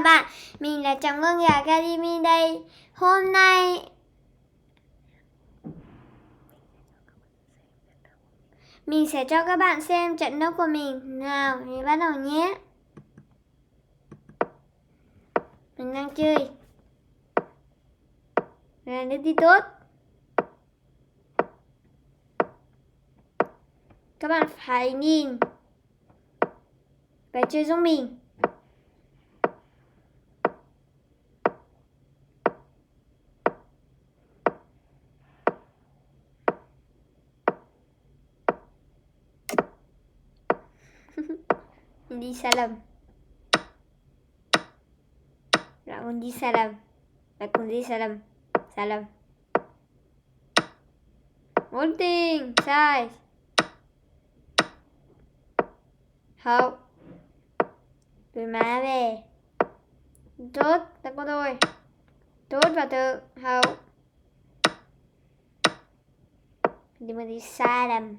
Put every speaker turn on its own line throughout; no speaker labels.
Các bạn, mình là Trạm Ngôn Ngữ Academy đây. Hôm nay mình sẽ cho các bạn xem trận nốt của mình. Nào, mình bắt đầu nhé. Mình đang chơi là nước đi tốt. Các bạn phải nhìn và chơi giống mình. Mình đi sai lầm. Lại còn đi sai lầm. Lại còn đi sai lầm. Sai lầm. Bốn tiền. Sai. Hậu. Tôi má về. Tốt. Ta có tôi. Tốt và tự. Hậu. Nhưng mà đi sai lầm.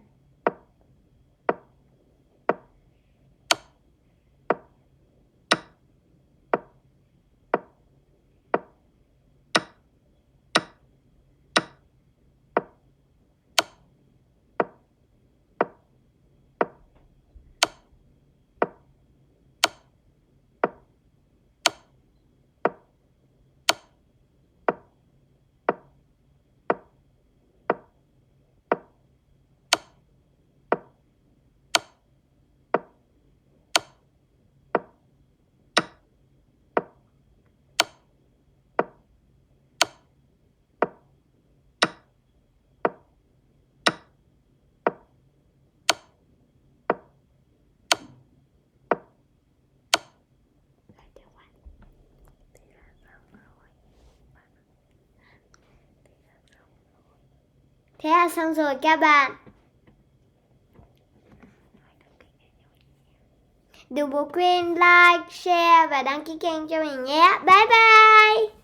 Thế là xong rồi các bạn. Đừng quên like, share và đăng ký kênh cho mình nhé. Bye bye.